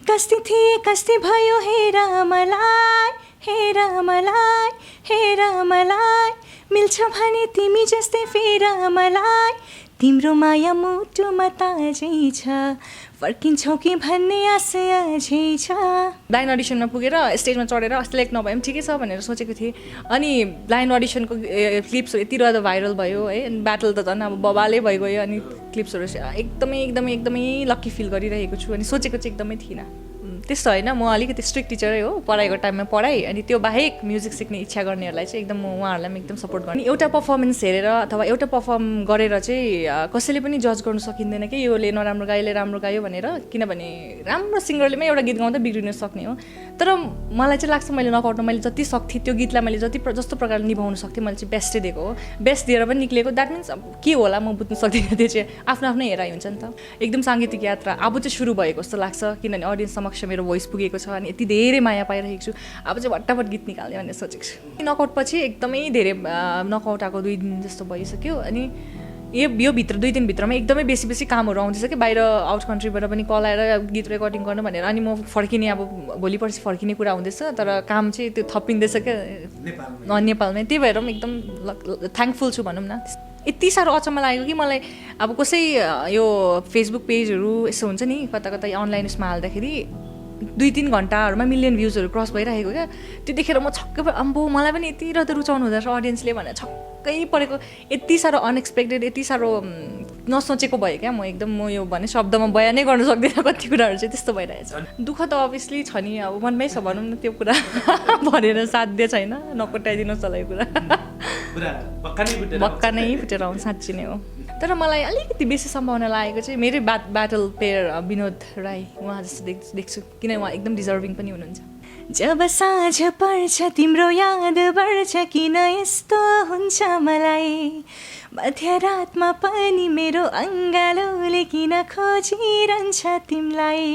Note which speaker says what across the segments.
Speaker 1: कस्ती थिए कस्ती भयो हेर मलाई हेर मलाई हेर मलाई मिल्छ भने तिमी जस्तै फेर मलाई तिम्रो माया मुटुमा ताजै छ फर्किन्छौ कि भन्ने आशा अझै छ। ब्लाइन्ड अडिसनमा पुगेर स्टेजमा चढेर सिलेक्ट नभए पनि ठिकै छ भनेर सोचेको थिएँ। अनि ब्लाइन्ड अडिसनको क्लिप्सहरू यति रहर भाइरल भयो है, ब्याटल त झन् अब बबाले भइगयो। अनि क्लिप्सहरू एकदमै एकदमै एकदमै लक्की फिल गरिरहेको छु। अनि सोचेको चाहिँ एकदमै थिइनँ। त्यस्तो होइन, म अलिकति स्ट्रिक्ट टिचरै हो, पढाइको टाइममा पढाइ, अनि त्यो बाहेक म्युजिक सिक्ने इच्छा गर्नेहरूलाई चाहिँ एकदम म उहाँहरूलाई पनि एकदम सपोर्ट गर्ने। एउटा पर्फर्मेन्स हेरेर अथवा एउटा पर्फर्म गरेर चाहिँ कसैले पनि जज गर्नु सकिँदैन कि योले नराम्रो गायो, यसले राम्रो गायो भनेर। किनभने राम्रो सिङ्गरले पनि एउटा गीत गाउँदा बिग्रिन सक्ने हो। तर मलाई चाहिँ लाग्छ मैले नकआउटमा मैले जति सक्थेँ त्यो गीतलाई मैले जस्तो प्रकारले निभाउन सक्थेँ मैले चाहिँ बेस्टै दिएको हो। बेस्ट दिएर पनि निक्लेको, द्याट मिन्स के होला म बुझ्नु सक्दिनँ। त्यो चाहिँ आफ्नो आफ्नै हेराइ हुन्छ नि त। एकदम साङ्गीतिक यात्रा अब चाहिँ सुरु भएको जस्तो लाग्छ, किनभने अडियन्स समक्ष मेरो भोइस पुगेको छ अनि यति धेरै माया पाइरहेको छु। अब चाहिँ भट्टाभट गीत निकाल्ने भनेर सोचेको छु। नकआउट पछि एकदमै धेरै नकआउट आएको 2 दिन जस्तो भइसक्यो। अनि यो भित्र 2 दिनभित्रमा एकदमै बेसी कामहरू आउँदैछ कि बाहिर आउट कन्ट्रीबाट पनि कल आएर गीत रेकर्डिङ गर्नु भनेर। अनि म फर्किने अब भोलि पर्सि फर्किने कुरा हुँदैछ, तर काम चाहिँ त्यो थपिँदैछ क्या नेपालमै। त्यही भएर पनि एकदम थ्याङ्कफुल छु भनौँ न। यति साह्रो अचम्म लाग्यो कि मलाई अब कसै यो फेसबुक पेजहरू यसो हुन्छ नि कता कता अनलाइन उसमा हाल्दाखेरि 2-3 घन्टाहरूमा मिलियन भ्युजहरू क्रस भइरहेको क्या। त्यो देखेर म छक्कै अम्बो मलाई पनि यति र त रुचाउनु हुँदो रहेछ अडियन्सले भनेर छक्कै परेको। यति साह्रो अनएक्सपेक्टेड, यति साह्रो नसोचेको भयो क्या। म यो भने शब्दमा बयानै गर्न सक्दिनँ कति कुराहरू चाहिँ त्यस्तो भइरहेछ। दुःख त अभियसली छ नि, अब मनमै छ भनौँ न त्यो कुरा भनेर साध्य छैन, नकोटाइदिनुहोस् होला यो कुरा। बक्का नै फुटेर आउँछ साँच्ची नै हो। तर मलाई अलिकति बेसी सम्भावना लागेको चाहिँ मेरै ब्याटल प्लेयर विनोद राई, उहाँ जस्तो देख्छु, किन उहाँ एकदम डिजर्भिङ पनि हुनुहुन्छ। जब साँझ पर्छ तिम्रो याद बढ्छ किन यस्तो हुन्छ मलाई, मध्यरातमा पनि मेरो अङ्गालोले किन खोजिरहन्छ तिमीलाई।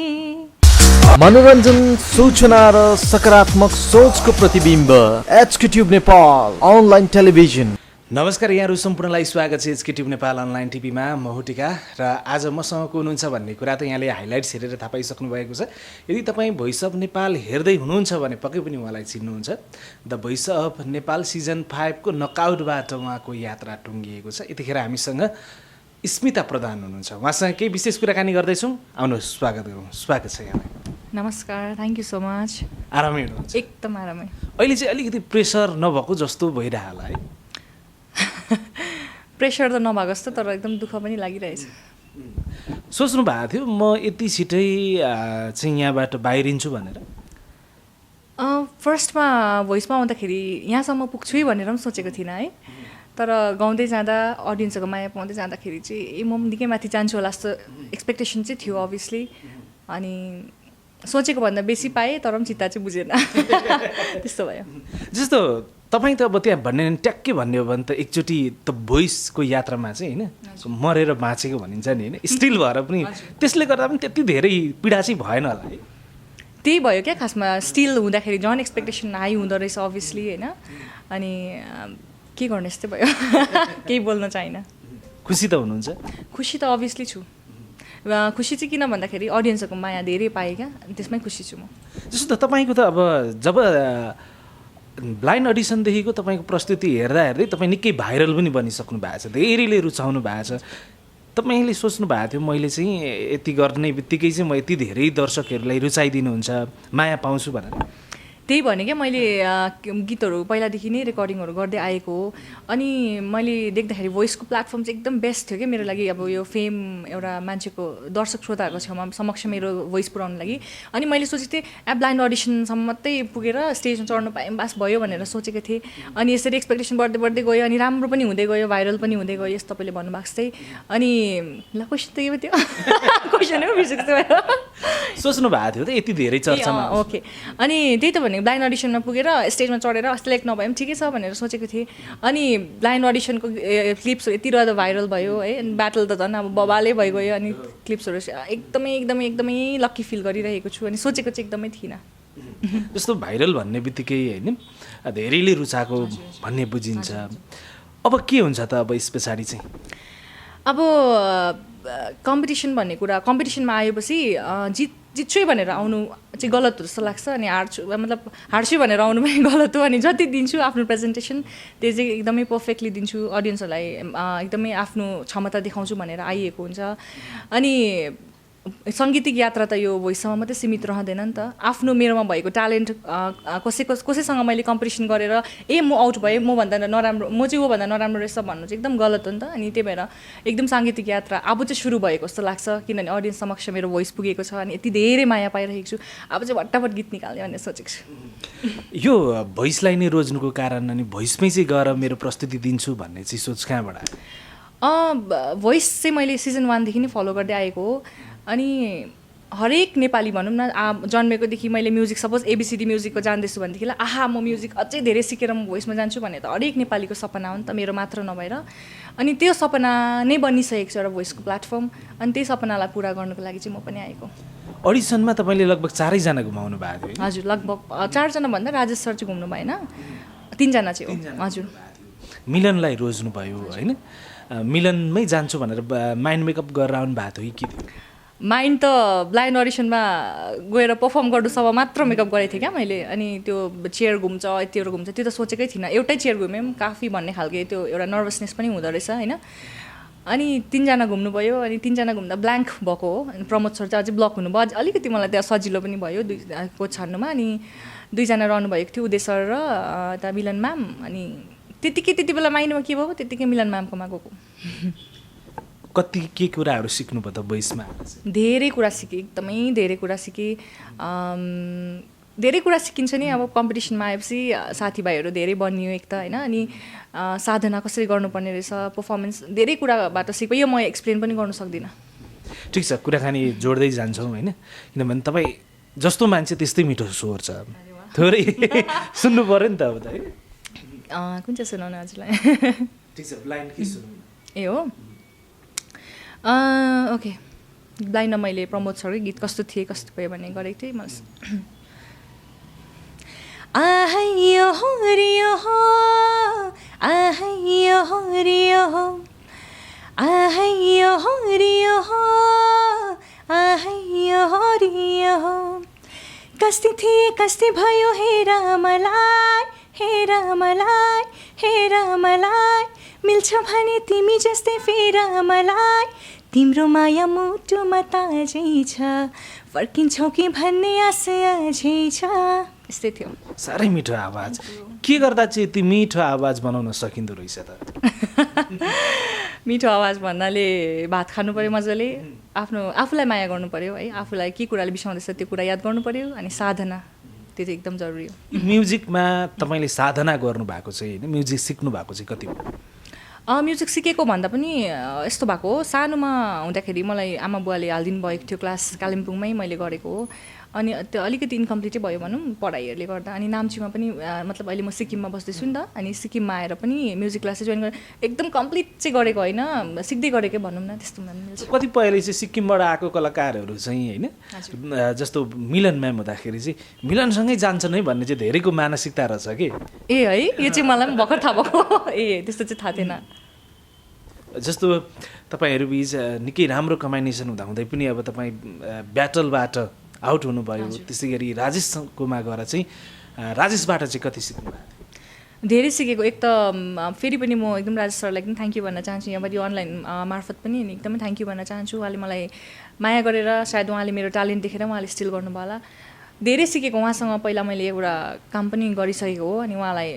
Speaker 2: मनोरञ्जन, सूचना र सकारात्मक सोचको प्रतिबिम्ब HK tube Nepal online television.
Speaker 3: नमस्कार, यहाँहरू सम्पूर्णलाई स्वागत छ एचके ट्युब नेपाल अनलाइन टिभीमा। म हो टिका र आज मसँग को हुनुहुन्छ भन्ने कुरा त यहाँले हाइलाइट्स हेरेर थाहा पाइसक्नु भएको छ। यदि तपाईँ भोइस अफ नेपाल हेर्दै हुनुहुन्छ भने पक्कै पनि उहाँलाई चिन्नुहुन्छ। The voice of Nepal season 5 को नकआउटबाट उहाँको यात्रा टुङ्गिएको छ। यतिखेर हामीसँग स्मिता प्रधान हुनुहुन्छ, उहाँसँग केही विशेष कुराकानी गर्दैछौँ। आउनुहोस्, स्वागत गरौँ। स्वागत छ यहाँलाई।
Speaker 1: नमस्कार, थ्याङ्क यू सो मच।
Speaker 3: आरामै हुनुहुन्छ?
Speaker 1: एकदम आरामै।
Speaker 3: अहिले चाहिँ अलिकति प्रेसर नभएको जस्तो भइरह होला है?
Speaker 1: प्रेसर त नभएको जस्तो, तर एकदम दुःख पनि लागिरहेछ।
Speaker 3: सोच्नु भएको थियो म यति छिटै चाहिँ यहाँबाट बाहिरिन्छु भनेर?
Speaker 1: फर्स्टमा भोइसमा आउँदाखेरि यहाँसम्म पुग्छु है भनेर पनि सोचेको थिइनँ है। तर गाउँदै जाँदा अडियन्सहरूको माया पाउँदै जाँदाखेरि चाहिँ म निकै माथि जान्छु होला जस्तो एक्सपेक्टेसन चाहिँ थियो अभियसली। अनि सोचेको भन्दा बेसी पाएँ, तर पनि चित्त चाहिँ बुझेन त्यस्तो भयो।
Speaker 3: जस्तो तपाईँ त अब त्यहाँ भन्ने ट्याक्कै भन्ने हो भने त एकचोटि त भोइसको यात्रामा चाहिँ होइन मरेर बाँचेको भनिन्छ नि होइन, स्टिल भएर पनि त्यसले गर्दा पनि त्यति धेरै पीडा चाहिँ भएन होला है?
Speaker 1: त्यही भयो क्या खासमा। स्टिल हुँदाखेरि झन् एक्सपेक्टेसन हाई हुँदो रहेछ अभियसली होइन। अनि के गर्ने यस्तै भयो केही बोल्न चाहिनँ।
Speaker 3: खुसी त हुनुहुन्छ?
Speaker 1: खुसी त अभियसली छु। खुसी चाहिँ किन भन्दाखेरि अडियन्सहरूको माया धेरै पाएँ क्या, त्यसमै खुसी छु म।
Speaker 3: जस्तो तपाईँको त अब जब ब्लाइन्ड अडिसनदेखिको तपाईँको प्रस्तुति हेर्दै तपाईँ निकै भाइरल पनि बनिसक्नु भएको छ, धेरैले रुचाउनु भएको छ। तपाईँले सोच्नु भएको थियो मैले चाहिँ यति गर्ने बित्तिकै चाहिँ म यति धेरै दर्शकहरूलाई रुचाइदिनुहुन्छ, माया पाउँछु भनेर?
Speaker 1: त्यही भने क्या, मैले गीतहरू पहिलादेखि नै रेकर्डिङहरू गर्दै आएको हो। अनि मैले देख्दाखेरि भोइसको प्लेटफर्म चाहिँ एकदम बेस्ट थियो क्या मेरो लागि। अब यो फेम एउटा मान्छेको दर्शक श्रोताहरूको छेउमा समक्ष मेरो भोइस पुऱ्याउनु लागि। अनि मैले सोचेको थिएँ ब्लाइन्ड अडिसनसम्म मात्रै पुगेर स्टेजमा चढ्नु पाएँ बास भयो भनेर सोचेको थिएँ। अनि यसरी एक्सपेक्टेसन बढ्दै गयो, अनि राम्रो पनि हुँदै गयो, भाइरल पनि हुँदै गयो, यस्तो तपाईँले भन्नुभएको जस्तै। अनि ल क्वेसन त के थियो क्वेसनै बिर्सेको थियो।
Speaker 3: सोच्नु भएको थियो त यति धेरै चर्चामा?
Speaker 1: ओके। अनि त्यही त भने ब्लाइन्ड अडिसनमा पुगेर स्टेजमा चढेर सिलेक्ट नभए पनि ठिकै छ भनेर सोचेको थिएँ। अनि ब्लाइन्ड अडिसनको क्लिप्सहरू यति रहर भाइरल भयो है, ब्याटल त झन् अब बबाले भइगयो। अनि क्लिप्सहरू एकदमै एकदमै एकदमै लक्की फिल गरिरहेको छु। अनि सोचेको चाहिँ एकदमै थिइनँ।
Speaker 3: जस्तो भाइरल भन्ने बित्तिकै होइन धेरैले रुचाएको भन्ने बुझिन्छ। अब के हुन्छ त अब यस पछाडि चाहिँ?
Speaker 1: अब कम्पिटिसन भन्ने कुरा कम्पिटिसनमा आएपछि जित्छु भनेर आउनु चाहिँ गलत हो जस्तो लाग्छ अनि हार्छु भनेर आउनु पनि गलत हो अनि जति दिन्छु आफ्नो प्रेजेन्टेसन त्यो चाहिँ एकदमै पर्फेक्टली दिन्छु अडियन्सहरूलाई एकदमै आफ्नो क्षमता देखाउँछु भनेर आइएको हुन्छ अनि सङ्गीतिक यात्रा त यो भोइससम्म मात्रै सीमित रहँदैन नि त आफ्नो मेरोमा भएको ट्यालेन्ट कसैसँग मैले कम्पिटिसन गरेर म आउट भएँ मभन्दा नराम्रो म चाहिँ ऊभन्दा नराम्रो रहेछ भन्नु चाहिँ एकदम गलत हो नि त अनि त्यही भएर एकदम साङ्गीतिक यात्रा अब चाहिँ सुरु भएको जस्तो लाग्छ किनभने अडियन्स समक्ष मेरो भोइस पुगेको छ अनि यति धेरै माया पाइरहेको छु अब चाहिँ भट्टाभट गीत निकाल्ने भनेर सोचेको छु
Speaker 3: यो भोइसलाई नै रोज्नुको कारण अनि भोइसमै चाहिँ गएर मेरो प्रस्तुति दिन्छु भन्ने चाहिँ सोच कहाँबाट आयो
Speaker 1: भोइस चाहिँ मैले सिजन 1 देखि नै फलो गर्दै आएको हो अनि हरेक नेपाली भनौँ न जन्मेकोदेखि मैले म्युजिक सपोज एबिसिडी म्युजिकको जान्दैछु भनेदेखिलाई म म्युजिक अझै धेरै सिकेर म भोइसमा जान्छु भन्ने त हरेक नेपालीको सपना हो नि त मेरो मात्र नभएर अनि त्यो सपना नै बनिसकेको छ एउटा भोइसको प्लेटफर्म अनि त्यही सपनालाई पुरा गर्नुको लागि चाहिँ म पनि आएको
Speaker 3: अडिसनमा तपाईँले लगभग 4 जना घुमाउनु भएको थियो
Speaker 1: हजुर लगभग 4 जना भन्दा राजेश सर चाहिँ घुम्नु भएन 3 जना चाहिँ हो हजुर
Speaker 3: मिलनलाई रोज्नुभयो होइन मिलनमै जान्छु भनेर माइन्ड मेकअप गरेर आउनु भएको थियो कि के थियो
Speaker 1: माइन्ड त ब्लाइन्ड अडिसनमा गएर पर्फर्म गर्नु सब मात्र मेकअप गरेको थिएँ क्या मैले अनि त्यो चेयर घुम्छ यतिहरू घुम्छ त्यो त सोचेकै थिइनँ एउटै चेयर घुम्यौँ काफी भन्ने खालको त्यो एउटा नर्भसनेस पनि हुँदो रहेछ होइन अनि 3 जना घुम्नुभयो अनि 3 जना घुम्दा ब्ल्याङ्क भएको हो अनि प्रमोद सर चाहिँ अझै ब्लक हुनुभयो अलिकति मलाई त्यहाँ सजिलो पनि भयो कोच छान्नुमा अनि 2 जना रहनुभएको थियो उदय सर र यता मिलन म्याम अनि त्यति बेला माइन्डमा के भयो त्यतिकै मिलन म्यामकोमा गएको
Speaker 3: कति के कुराहरू सिक्नुभयो त भोइसमा
Speaker 1: धेरै कुरा सिकेँ एकदमै धेरै कुरा सिकेँ धेरै कुरा सिकिन्छ नि अब कम्पिटिसनमा आएपछि साथीभाइहरू धेरै बनियो एक त होइन अनि साधना कसरी गर्नुपर्ने रहेछ पर्फर्मेन्स धेरै कुराबाट सिक्यो यो म एक्सप्लेन पनि गर्न सक्दिनँ
Speaker 3: ठिक छ कुराकानी जोड्दै जान्छौँ होइन किनभने तपाईँ जस्तो मान्छे त्यस्तै मिठो स्वर छ थोरै सुन्नु पऱ्यो नि त अब त है
Speaker 1: कुन चाहिँ सुनाउनु हजुरलाई
Speaker 3: ठिक छ ब्लाइन्ड के सुन्नु
Speaker 1: ए हो ओके ब्लाइन्डमा मैले प्रमोद सरकै गीत कस्तो थिएँ कस्तो भयो भन्ने गरेको थिएँ मलाई आहैयो हो रियो हो आहैयो हो रियो हो आहैयो हो रियो हो आहैयो हो रियो हो कस्ती थिए कस्ती भयो हेर मलाई मिल्छ भने तिमी जस्तै फेर मलाई तिम्रो माया मुटुमा ताजै छ फर्किन्छौ कि भन्ने आशा अझै छ यस्तै थियो
Speaker 3: साह्रै मिठो आवाज के गर्दा चाहिँ यति मिठो आवाज बनाउन सकिँदो रहेछ त
Speaker 1: मिठो आवाज भन्नाले भात खानु पऱ्यो मजाले आफूलाई माया गर्नु पऱ्यो है आफूलाई के कुराले बिसाउँदैछ त्यो कुरा याद गर्नु पऱ्यो अनि साधना त्यो चाहिँ एकदम जरुरी हो
Speaker 3: म्युजिकमा तपाईँले साधना गर्नुभएको चाहिँ होइन म्युजिक सिक्नु भएको चाहिँ कति हो
Speaker 1: म्युजिक सिकेको भन्दा पनि यस्तो भएको हो सानोमा हुँदाखेरि मलाई आमा बुवाले हालिदिनु भएको थियो क्लास कालिम्पोङमै मैले गरेको हो अनि त्यो अलिकति इन्कम्प्लिटै भयो भनौँ पढाइहरूले गर्दा अनि नाम्चीमा पनि मतलब अहिले म सिक्किममा बस्दैछु नि त अनि सिक्किममा आएर पनि म्युजिक क्लास जोइन गरेर एकदम कम्प्लिट चाहिँ गरेको होइन सिक्दै गरेकै भनौँ न त्यस्तो मिल्छ
Speaker 3: कतिपयले चाहिँ सिक्किमबाट आएको कलाकारहरू चाहिँ होइन जस्तो मिलन म्याम हुँदाखेरि चाहिँ मिलनसँगै जान्छन् है भन्ने चाहिँ धेरैको मानसिकता रहेछ कि
Speaker 1: ए है यो चाहिँ मलाई पनि भर्खर थाहा भएको त्यस्तो चाहिँ थाहा थिएन
Speaker 3: जस्तो तपाईँहरू बिच निकै राम्रो कम्बिनेसन हुँदाहुँदै पनि अब तपाईँ ब्याटलबाट आउट हुनुभयो त्यसै गरी राजेशकोमा गएर चाहिँ राजेशबाट चाहिँ कति सिक्नु भएको थियो
Speaker 1: धेरै सिकेको एक त फेरि पनि म एकदम राजेश सरलाई एकदम थ्याङ्क यू भन्न चाहन्छु यहाँबाट अनलाइन मार्फत पनि अनि एकदमै थ्याङ्क यू भन्न चाहन्छु उहाँले मलाई माया गरेर सायद उहाँले मेरो ट्यालेन्ट देखेर उहाँले स्टिल गर्नुभयो होला धेरै सिकेको उहाँसँग पहिला मैले एउटा काम पनि गरिसकेको हो अनि उहाँलाई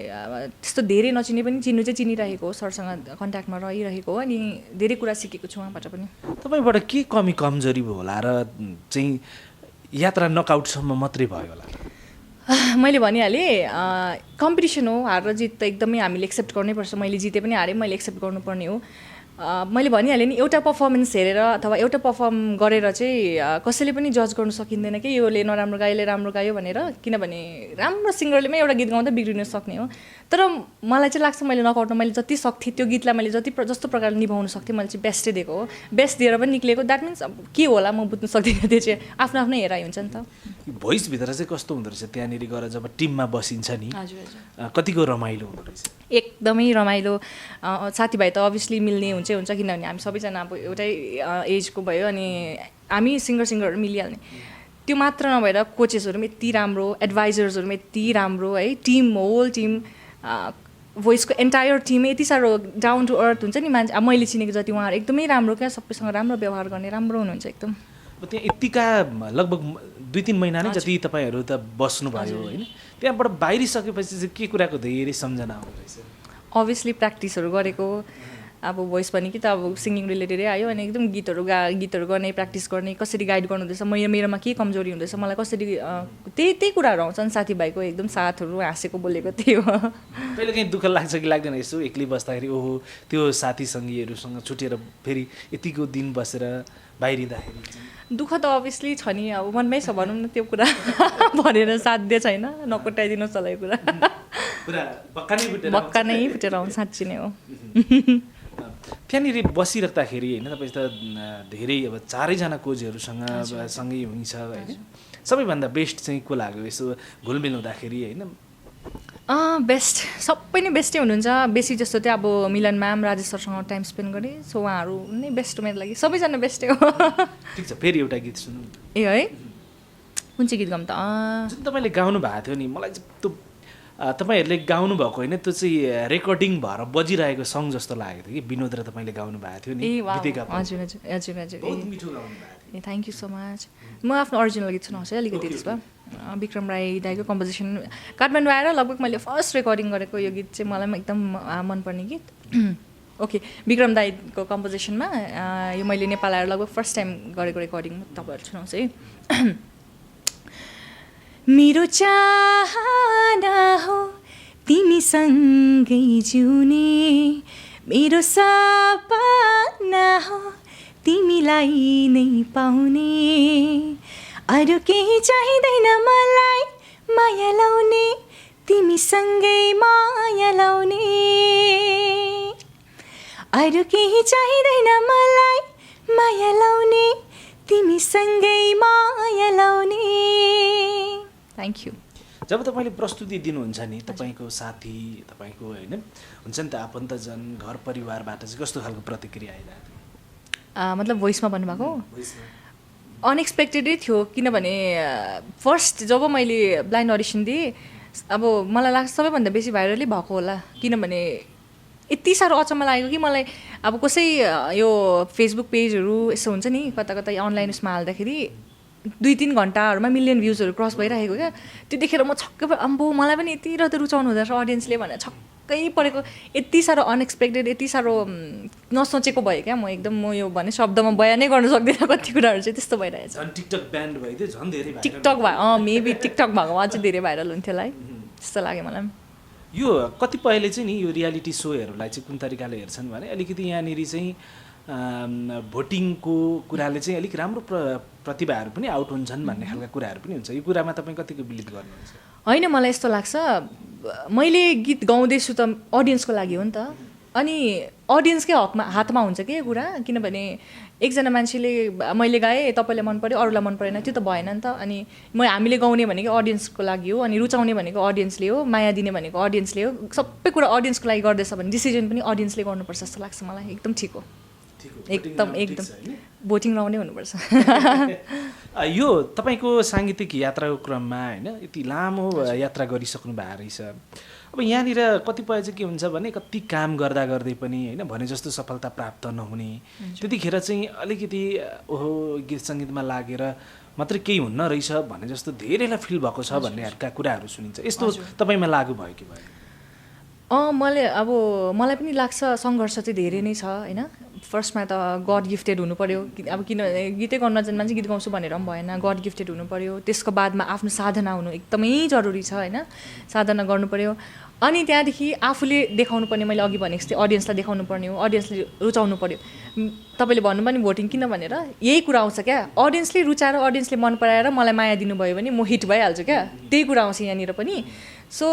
Speaker 1: त्यस्तो धेरै नचिने पनि चिन्नु चाहिँ चिनिरहेको हो सरसँग कन्ट्याक्टमा रहिरहेको हो अनि धेरै कुरा सिकेको छु उहाँबाट पनि
Speaker 3: तपाईँबाट के कमी कमजोरी भयो होला र चाहिँ यात्रा नकआउटसम्म मात्रै भयो होला
Speaker 1: मैले भनिहालेँ कम्पिटिसन हो हार र जित त एकदमै हामीले एक्सेप्ट गर्नैपर्छ मैले जिते पनि हारेँ मैले एक्सेप्ट गर्नुपर्ने हो मैले भनिहालेँ नि एउटा पर्फर्मेन्स हेरेर अथवा एउटा पर्फर्म गरेर चाहिँ कसैले पनि जज गर्नु सकिँदैन कि योले नराम्रो गायो यसले राम्रो गायो भनेर किनभने राम्रो सिङ्गरले पनि एउटा गीत गाउँदा बिग्रिन सक्ने हो तर मलाई चाहिँ लाग्छ मैले नकआउटमा मैले जति सक्थेँ त्यो गीतलाई मैले जस्तो प्रकारले निभाउन सक्थेँ मैले चाहिँ बेस्टै दिएको हो बेस्ट दिएर पनि निक्लेको द्याट मिन्स के होला म बुझ्नु सक्दिनँ त्यो चाहिँ आफ्नो आफ्नै हेराइ हुन्छ नि त
Speaker 3: भोइसभित्र चाहिँ कस्तो हुँदो रहेछ त्यहाँनिर गएर जब टिममा बसिन्छ नि कतिको रमाइलो हुँदो रहेछ
Speaker 1: एकदमै रमाइलो साथीभाइ त अभियसली मिल्ने हुन्छ हुन्छ किनभने हामी सबैजना अब एउटै एजको भयो अनि हामी सिङ्गरहरू मिलिहाल्ने त्यो मात्र नभएर कोचेसहरू पनि यति राम्रो एडभाइजर्सहरू पनि यति राम्रो है होल टिम भोइसको एन्टायर टिम यति साह्रो डाउन टु अर्थ हुन्छ नि मान्छे अब मैले चिनेको जति उहाँहरू एकदमै राम्रो क्या सबैसँग राम्रो व्यवहार गर्ने राम्रो हुनुहुन्छ एकदम
Speaker 3: त्यहाँ यतिका लगभग 2-3 महिना नै जति तपाईँहरू त बस्नुभयो होइन त्यहाँबाट बाहिरिसकेपछि चाहिँ के कुराको धेरै सम्झना आउँदो रहेछ
Speaker 1: अभियसली प्र्याक्टिसहरू गरेको अब भोइस भने कि त अब सिङ्गिङ रिलेटेडै आयो अनि एकदम गीतहरू गर्ने प्र्याक्टिस गर्ने कसरी गाइड गर्नुहुँदैछ मेरोमा के कमजोरी हुँदैछ मलाई कसरी त्यही कुराहरू आउँछन् साथीभाइको एकदम साथहरू हाँसेको बोलेको त्यही हो
Speaker 3: कहिले काहीँ दुःख लाग्छ कि लाग्दैन यसो एक्लै बस्दाखेरि ओहो त्यो साथी सङ्गीहरूसँग छुटेर फेरि यतिको दिन बसेर बाहिरिँदाखेरि
Speaker 1: दुःख त अभियसली छ नि अब मनमै छ भनौँ न त्यो कुरा भनेर साध्य छैन नकोटाइदिनुहोस् होला यो कुरा बक्का नै फुटेर आउँछ साँच्ची नै हो
Speaker 3: त्यहाँनिर बसिराख्दाखेरि होइन तपाईँ त धेरै अब 4जना कोचहरूसँग सँगै हुन्छ होइन सबैभन्दा बेस्ट चाहिँ को लाग्यो यसो घुलमिल हुँदाखेरि होइन
Speaker 1: बेस्ट सबै नै बेस्टै हुनुहुन्छ बेसी जस्तो चाहिँ अब मिलन म्याम राजेश सरसँग टाइम स्पेन्ड गरेँ सो उहाँहरू नै बेस्ट मेरो लागि सबैजना बेस्टै हो
Speaker 3: ठिक छ फेरि एउटा गीत सुनौँ
Speaker 1: ए है कुन चाहिँ गीत गाउँ त
Speaker 3: जुन तपाईँले गाउनु भएको थियो नि मलाई चाहिँ त्यो तपाईँहरूले गाउनु भएको होइन त्यो चाहिँ रेकर्डिङ भएर बजिरहेको सङ जस्तो लागेको थियो कि विनोद र तपाईँले गाउनु भएको थियो नि
Speaker 1: हजुर हजुर हजुर हजुर ए थ्याङ्क यू सो मच म आफ्नो ओरिजिनल गीत सुनाउँछु है अलिकति त्यसमा विक्रम राई दाईको कम्पोजिसन काठमाडौँ आएर लगभग मैले फर्स्ट रेकर्डिङ गरेको यो गीत चाहिँ मलाई पनि एकदम मनपर्ने गीत ओके विक्रम दाईको कम्पोजिसनमा यो मैले नेपाल आएर लगभग फर्स्ट टाइम गरेको रेकर्डिङ तपाईँहरू सुनाउँछु है मेरो चाहना हो तिमीसँगै जिउने मेरो सपना हो तिमीलाई नै पाउने अरू केही चाहिँदैन मलाई माया लाउने तिमीसँगै माया लाउने अरू केही चाहिँदैन मलाई माया लाउने तिमीसँगै माया लाउने थ्याङ्क यू
Speaker 3: जब तपाईँले प्रस्तुति दिनुहुन्छ नि तपाईँको साथी तपाईँको होइन हुन्छ नि त आफन्तजन घर परिवारबाट चाहिँ कस्तो खालको प्रतिक्रिया आइरहेको थियो
Speaker 1: मतलब भोइसमा भन्नुभएको अनएक्सपेक्टेडै थियो किनभने फर्स्ट जब मैले ब्लाइन्ड अडिसन दिएँ अब मलाई लाग्छ सबैभन्दा बेसी भाइरलै भएको होला किनभने यति साह्रो अचम्म लागेको कि मलाई अब कसै यो फेसबुक पेजहरू यसो हुन्छ नि कता कता अनलाइन उसमा हाल्दाखेरि 2-3 घन्टाहरूमा मिलियन भ्युजहरू क्रस भइरहेको क्या त्यो देखेर म छक्कै अम्बो मलाई पनि यति रह्दो रुचाउनु हुँदो रहेछ अडियन्सले भनेर छक्कै परेको यति साह्रो अनएक्सपेक्टेड यति साह्रो नसोचेको भयो क्या म एकदम म यो भने शब्दमा बयानै गर्नु सक्दिनँ कति कुराहरू चाहिँ त्यस्तो भइरहेछ
Speaker 3: टिकटक ब्यान्ड भइदियो झन् धेरै
Speaker 1: टिकटक भयो मेबी टिकटक भएको अझै धेरै भाइरल हुन्थ्यो होला है त्यस्तो लाग्यो मलाई
Speaker 3: यो कतिपयले चाहिँ नि यो रियालिटी सोहरूलाई चाहिँ कुन तरिकाले हेर्छन् भने अलिकति यहाँनिर चाहिँ भोटिङको कुराले चाहिँ अलिक राम्रो प्रतिभाहरू पनि आउट हुन्छन् भन्ने खालका कुराहरू पनि हुन्छ यो कुरामा तपाईँ कतिको बिलिभ गर्नुहुन्छ
Speaker 1: होइन मलाई यस्तो लाग्छ मैले गीत गाउँदैछु त अडियन्सको लागि हो नि त अनि अडियन्सकै हातमा हुन्छ कि यो कुरा किनभने एकजना मान्छेले मैले गाएँ तपाईँलाई मन पऱ्यो अरूलाई मन परेन त्यो त भएन नि त अनि हामीले गाउने भनेको अडियन्सको लागि हो अनि रुचाउने भनेको अडियन्सले हो माया दिने भनेको अडियन्सले हो सबै कुरा अडियन्सको लागि गर्दैछ भने डिसिजन पनि अडियन्सले गर्नुपर्छ जस्तो लाग्छ मलाई एकदम ठिक हो एकदम भोटिङ राउन्डै हुनुपर्छ
Speaker 3: यो तपाईँको साङ्गीतिक यात्राको क्रममा होइन यति लामो यात्रा गरिसक्नु भएको रहेछ अब यहाँनिर कतिपय चाहिँ के हुन्छ भने कति काम गर्दा गर्दै पनि होइन भने जस्तो सफलता प्राप्त नहुने त्यतिखेर चाहिँ अलिकति ओहो गीत सङ्गीतमा लागेर मात्रै केही हुन्न रहेछ भने जस्तो धेरैलाई फिल भएको छ भन्नेहरूका कुराहरू सुनिन्छ यस्तो तपाईँमा लागु भयो कि भयो
Speaker 1: मलाई पनि लाग्छ सङ्घर्ष चाहिँ धेरै नै छ होइन फर्स्टमा त गड गिफ्टेड हुनु पऱ्यो अब किन गीतै गर्न नजान्ने मान्छे गीत गाउँछु भनेर पनि भएन गड गिफ्टेड हुनु पऱ्यो त्यसको बादमा आफ्नो साधना हुनु एकदमै जरुरी छ होइन साधना गर्नु पऱ्यो अनि त्यहाँदेखि आफूले देखाउनु पर्ने मैले अघि भनेको जस्तै अडियन्सलाई देखाउनु पर्ने हो अडियन्सले रुचाउनु पऱ्यो तपाईँले भन्नु पनि भोटिङ किन भनेर यही कुरा आउँछ क्या अडियन्सले रुचाएर अडियन्सले मन पराएर मलाई माया दिनुभयो भने म हिट भइहाल्छु क्या त्यही कुरा आउँछ यहाँनिर पनि सो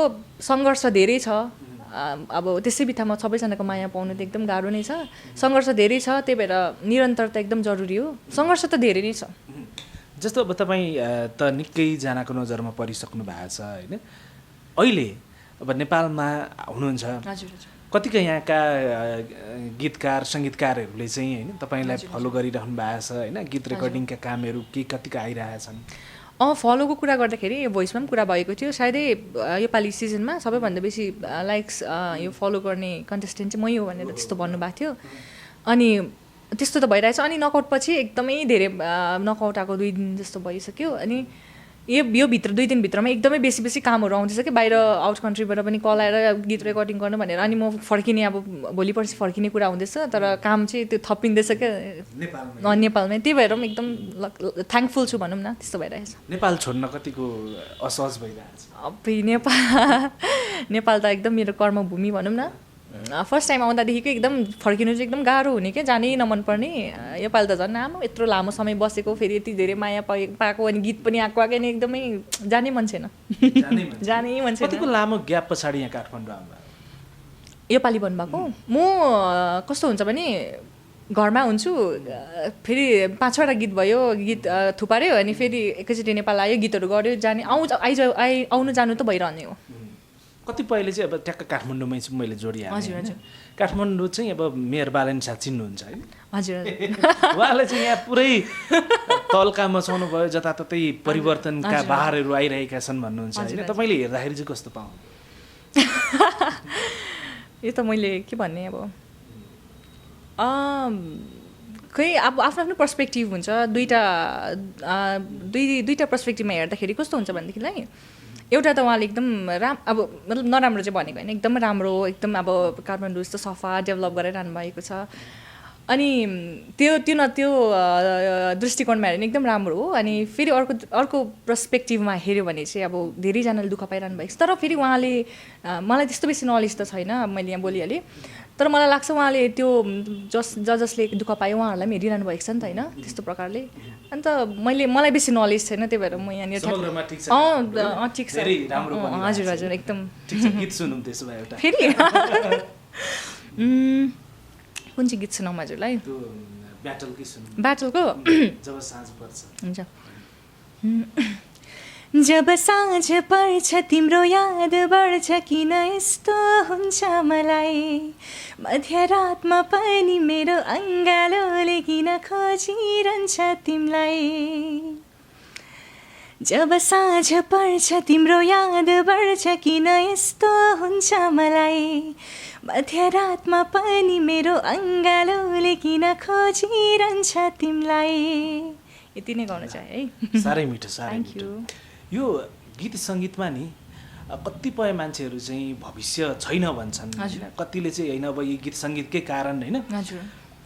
Speaker 1: सङ्घर्ष धेरै छ अब त्यसै बित्थामा सबैजनाको माया पाउनु त एकदम गाह्रो नै छ सङ्घर्ष धेरै छ त्यही भएर निरन्तरता एकदम जरुरी हो सङ्घर्ष त धेरै नै छ
Speaker 3: जस्तो अब तपाईँ त निकैजनाको नजरमा परिसक्नु भएको छ होइन अहिले अब नेपालमा हुनुहुन्छ
Speaker 1: हजुर
Speaker 3: कतिका यहाँका गीतकार सङ्गीतकारहरूले चाहिँ होइन तपाईँलाई फलो गरिराख्नु भएको छ होइन गीत रेकर्डिङका कामहरू के कतिका आइरहेछन्
Speaker 1: फलोको कुरा गर्दाखेरि यो भोइसमा पनि कुरा भएको थियो सायदै योपालि सिजनमा सबैभन्दा बेसी लाइक्स यो फलो गर्ने कन्टेस्टेन्ट चाहिँ मै हो भनेर त्यस्तो भन्नुभएको थियो अनि त्यस्तो त भइरहेछ अनि नकआउट पछि एकदमै धेरै नकआउट आएको 2 दिन जस्तो भइसक्यो अनि यो भित्र 2 दिनभित्रमा एकदमै बेसी कामहरू आउँदैछ कि बाहिर आउट कन्ट्रीबाट पनि कल आएर गीत रेकर्डिङ गर्नु भनेर अनि म फर्किने अब भोलि पर्सि फर्किने कुरा हुँदैछ तर काम चाहिँ त्यो थपिँदैछ क्या नेपालमै त्यही भएर पनि एकदम थ्याङ्कफुल छु भनौँ न त्यस्तो भइरहेछ
Speaker 3: नेपाल छोड्न कतिको असहज भइरहेछ
Speaker 1: अब नेपाल त एकदम मेरो कर्मभूमि भनौँ न फर्स्ट टाइम आउँदादेखिको एकदम फर्किनु चाहिँ एकदम गाह्रो हुने क्या जानै नमन पर्ने योपालि त झन् आमा यत्रो लामो समय बसेको फेरि यति धेरै माया पाएको अनि गीत पनि आएको नि एकदमै जानै मन छैन जानै मन छैन
Speaker 3: कतिको लामो ग्याप पछाडि यहाँ काठमाडौँ आउनुभयो
Speaker 1: योपालि भन्नुभएको म कस्तो हुन्छ भने घरमा हुन्छु फेरि 5-6वटा गीत भयो गीत थुपार्यो अनि फेरि एकैचोटि नेपाल आयो गीतहरू गऱ्यो जाने आउनु जानु त भइरहने हो
Speaker 3: कतिपयले चाहिँ अब ट्याक्क काठमाडौँमै चाहिँ मैले जोडिहालेँ काठमाडौँ चाहिँ अब मेयर बालन शाह चिन्नुहुन्छ है
Speaker 1: हजुर
Speaker 3: उहाँले चाहिँ यहाँ पुरै तल्का मचाउनु भयो जताततै परिवर्तनका बहारहरू आइरहेका छन् भन्नुहुन्छ होइन तपाईँले हेर्दाखेरि चाहिँ कस्तो पाउनु
Speaker 1: यो त मैले के भन्ने अब खै अब आफ्नो आफ्नो पर्सपेक्टिभ हुन्छ दुईटा पर्सपेक्टिभमा हेर्दाखेरि कस्तो हुन्छ भनेदेखिलाई एउटा त उहाँले एकदम अब मतलब नराम्रो चाहिँ भनेको होइन एकदम राम्रो एकदम अब काठमाडौँ जस्तो सफा डेभलप गरिरहनु भएको छ अनि त्यो दृष्टिकोणमा हेऱ्यो भने एकदम राम्रो हो अनि फेरि अर्को पर्सपेक्टिभमा हेऱ्यो भने चाहिँ अब धेरैजनाले दुःख पाइरहनु भएको छ तर फेरि उहाँले मलाई त्यस्तो बेसी नलेज त छैन मैले यहाँ बोलिहालेँ तर मलाई लाग्छ उहाँले त्यो जसले दुःख पायो उहाँहरूलाई पनि हेरिरहनु भएको छ नि त होइन त्यस्तो प्रकारले अन्त मलाई बेसी नलेज छैन त्यही भएर म यहाँनिर ठिक छ हजुर हजुर एकदम फेरि कुन चाहिँ गीत सुनाउँ हजुरलाई ब्याटलको हुन्छ जब साँझ पर्छ तिम्रो याद बढ्छ किन यस्तो हुन्छ मलाई मध्यरातमा पनि मेरो अङ्गालोले किन खोजिरहन्छ तिमीलाई जब साँझ पर्छ तिम्रो याद बढ्छ किन यस्तो हुन्छ मलाई मध्यरातमा पनि मेरो अङ्गालोले किन खोजिरहन्छ तिमीलाई यति नै गाउन चाहे है
Speaker 3: साह्रै मिठो साह्रै मिठो यो गीत सङ्गीतमा नि कतिपय मान्छेहरू चाहिँ भविष्य छैन भन्छन् कतिले चाहिँ होइन अब यो गीत सङ्गीतकै कारण होइन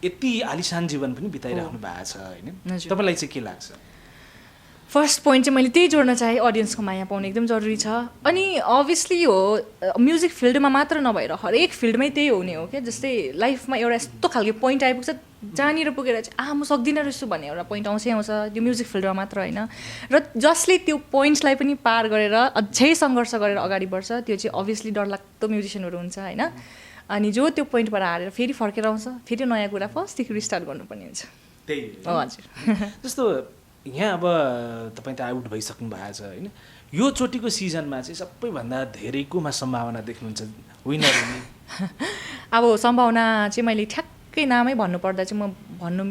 Speaker 3: यति आलिशान जीवन पनि बिताइराख्नु भएको छ होइन तपाईँलाई चाहिँ के लाग्छ
Speaker 1: फर्स्ट पोइन्ट चाहिँ मैले त्यही जोड्न चाहेँ अडियन्सको माया पाउनु एकदम जरुरी छ अनि अभियसली हो म्युजिक फिल्डमा मात्र नभएर हरेक फिल्डमै त्यही हुने हो क्या जस्तै लाइफमा एउटा यस्तो खालको पोइन्ट आइपुग्छ जहाँनिर पुगेर चाहिँ म सक्दिनँ रहेछु भन्ने एउटा पोइन्ट आउँछ त्यो म्युजिक फिल्डमा मात्र होइन र जसले त्यो पोइन्ट्सलाई पनि पार गरेर अझै सङ्घर्ष गरेर अगाडि बढ्छ त्यो चाहिँ अभियसली डरलाग्दो म्युजिसियनहरू हुन्छ होइन अनि जो त्यो पोइन्टबाट हारेर फेरि फर्केर आउँछ फेरि नयाँ कुरा फर्स्टदेखि रिस्टार्ट गर्नुपर्ने हुन्छ
Speaker 3: त्यही
Speaker 1: हजुर
Speaker 3: जस्तो यहाँ अब तपाईँ त आउट भइसक्नु भएको छ होइन यो चोटिको सिजनमा चाहिँ सबैभन्दा धेरै कोमा सम्भावना देख्नुहुन्छ विनर हुने
Speaker 1: अब सम्भावना चाहिँ मैले ठ्याक्कै नामै भन्नुपर्दा चाहिँ म भन्नु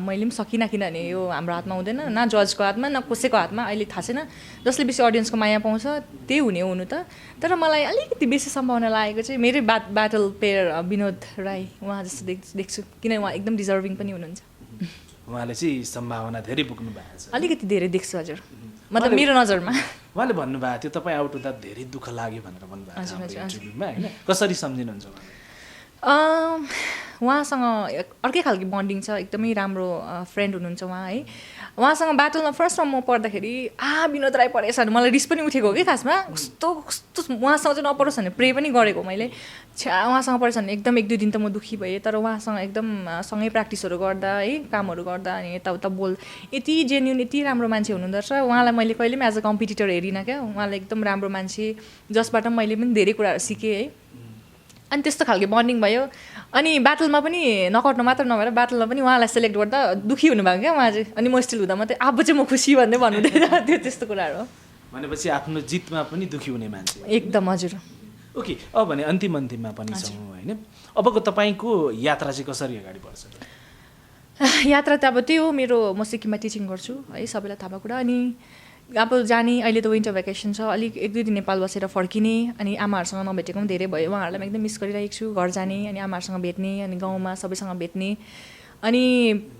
Speaker 1: मैले पनि सकिनँ किनभने यो हाम्रो हातमा हुँदैन न जजको हातमा न कसैको हातमा अहिले थाहा छैन जसले बेसी अडियन्सको माया पाउँछ त्यही हुनु त तर मलाई अलिकति बेसी सम्भावना लागेको चाहिँ मेरै ब्याटल प्लेयर विनोद राई उहाँ जस्तो देख्छु किन उहाँ एकदम डिजर्भिङ पनि हुनुहुन्छ
Speaker 3: उहाँले चाहिँ सम्भावना धेरै पुग्नु भएको छ
Speaker 1: अलिकति धेरै देख्छु हजुर मतलब मेरो नजरमा
Speaker 3: उहाँले भन्नुभएको थियो तपाईँ आउट हुँदा धेरै दुःख लाग्यो भनेर भन्नुभएको थियो इन्टरभ्यूमा होइन कसरी सम्झिनुहुन्छ
Speaker 1: उहाँसँग अर्कै खालको बन्डिङ छ एकदमै राम्रो फ्रेन्ड हुनुहुन्छ उहाँ है उहाँसँग ब्याटलमा फर्स्टमा म पढ्दाखेरि विनोद राई पढेछ भने मलाई रिस पनि उठेको हो कि खासमा कस्तो उहाँसँग चाहिँ नपरोस् भने प्रे पनि गरेको मैले उहाँसँग पढेछ भने एकदम 1-2 दिन त म दुःखी भएँ तर उहाँसँग एकदम सँगै प्र्याक्टिसहरू गर्दा है कामहरू गर्दा अनि यताउता यति जेन्युन यति राम्रो मान्छे हुनुहुँदो रहेछ उहाँलाई मैले कहिले पनि एज अ कम्पिटिटर हेरिनँ क्या उहाँलाई एकदम राम्रो मान्छे जसबाट मैले पनि धेरै कुराहरू सिकेँ है अनि त्यस्तो खालको बन्डिङ भयो अनि ब्याटलमा पनि नकआउटमा मात्र नभएर ब्याटलमा पनि उहाँलाई सेलेक्ट गर्दा दुःखी हुनुभएको क्या उहाँ चाहिँ अनि म स्टिल हुँदा मात्रै अब चाहिँ म खुसी भन्दै भन्नुहुँदैन त्यो त्यस्तो कुराहरू हो
Speaker 3: भनेपछि आफ्नो जितमा पनि दुःखी हुने मान्छे
Speaker 1: एकदम हजुर
Speaker 3: ओके अब भने अन्तिममा पनि छौँ होइन अबको तपाईँको यात्रा चाहिँ कसरी अगाडि बढ्छ
Speaker 4: यात्रा त अब त्यही हो मेरो म सिक्किममा टिचिङ गर्छु है सबैलाई थाहा भएको कुरा अनि अब जाने अहिले त विन्टर भ्याकेसन छ अलिक 1-2 दिन नेपाल बसेर फर्किने अनि आमाहरूसँग नभेटेको पनि धेरै भयो उहाँहरूलाई म एकदम मिस गरिरहेको छु घर जाने अनि आमाहरूसँग भेट्ने अनि गाउँमा सबैसँग भेट्ने अनि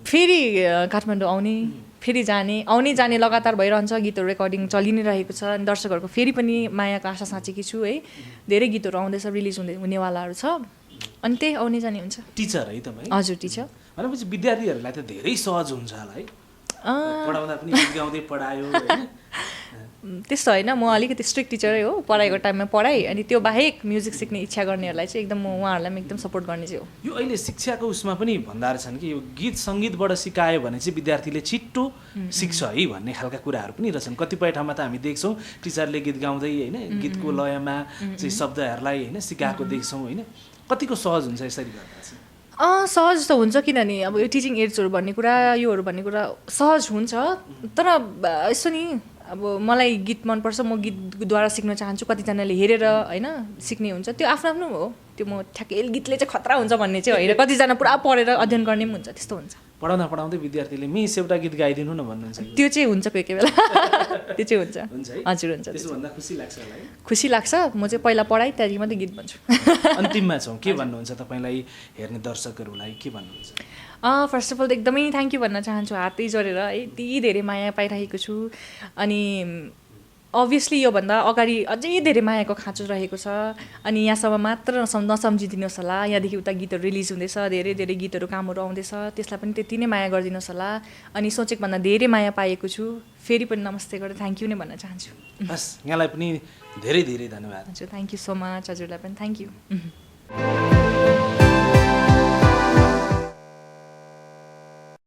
Speaker 4: फेरि काठमाडौँ आउने फेरि जाने आउने जाने लगातार भइरहन्छ गीतहरू रेकर्डिङ चलि नै रहेको छ अनि दर्शकहरूको फेरि पनि मायाको आशा साँचेकी छु है धेरै गीतहरू आउँदैछ रिलिज हुनेवालाहरू छ अनि त्यही आउने जाने हुन्छ
Speaker 3: टिचर है तपाईँ
Speaker 4: हजुर टिचर
Speaker 3: भनेपछि विद्यार्थीहरूलाई त धेरै सहज हुन्छ होला है पढाउँदा पनि गीत गाउँदै पढायो होइन
Speaker 4: त्यस्तो होइन म अलिकति स्ट्रिक्ट टिचरै हो पढाइको टाइममा पढाइ अनि त्यो बाहेक म्युजिक सिक्ने इच्छा गर्नेहरूलाई चाहिँ एकदम म उहाँहरूलाई पनि एकदम सपोर्ट गर्ने चाहिँ हो
Speaker 3: यो अहिले शिक्षाको उसमा पनि भन्दा रहेछन् कि यो गीत सङ्गीतबाट सिकायो भने चाहिँ विद्यार्थीले छिट्टो सिक्छ है भन्ने खालका कुराहरू पनि रहेछन् कतिपय ठाउँमा त हामी देख्छौँ टिचरले गीत गाउँदै होइन गीतको लयमा चाहिँ शब्दहरूलाई होइन सिकाएको देख्छौँ होइन कतिको सहज हुन्छ यसरी गर्दा चाहिँ
Speaker 4: सहज त हुन्छ किनभने अब यो टिचिङ एड्सहरू भन्ने कुरा योहरू भन्ने कुरा सहज हुन्छ तर यसो नि अब मलाई गीत मनपर्छ म गीतद्वारा सिक्न चाहन्छु कतिजनाले हेरेर होइन सिक्ने हुन्छ त्यो आफ्नो आफ्नो हो त्यो म ठ्याक्कै गीतले चाहिँ खतरा हुन्छ भन्ने चाहिँ होइन कतिजना पुरा पढेर अध्ययन गर्ने पनि हुन्छ त्यस्तो हुन्छ
Speaker 3: पढाउँदै विद्यार्थीले मिस एउटा गीत गाइदिनु न भन्नुहुन्छ
Speaker 4: त्यो चाहिँ हुन्छ कोही कोही बेला त्यो चाहिँ हुन्छ हजुर हुन्छ
Speaker 3: त्यसो भन्दा खुसी लाग्छ होला है
Speaker 4: खुसी लाग्छ म चाहिँ पहिला पढाइ त्यहाँदेखि मात्रै गीत भन्छु
Speaker 3: अन्तिममा छौँ के भन्नुहुन्छ तपाईँलाई हेर्ने दर्शकहरूलाई के भन्नुहुन्छ
Speaker 4: फर्स्ट अफ अल त एकदमै थ्याङ्क यू भन्न चाहन्छु हातै जोडेर यति धेरै माया पाइरहेको छु अनि अभियसली योभन्दा अगाडि अझै धेरै मायाको खाँचो रहेको छ अनि यहाँसम्म मात्र नसम्झिदिनुहोस् होला यहाँदेखि उता गीतहरू रिलिज हुँदैछ धेरै धेरै गीतहरू कामहरू आउँदैछ त्यसलाई पनि त्यति नै माया गरिदिनुहोस् होला अनि सोचेकोभन्दा धेरै माया पाएको छु फेरि पनि नमस्ते गरेर थ्याङ्क यू नै भन्न चाहन्छु
Speaker 3: हस् यहाँलाई पनि धेरै धेरै धन्यवाद
Speaker 4: हजुर थ्याङ्क यू सो मच हजुरलाई पनि थ्याङ्क यू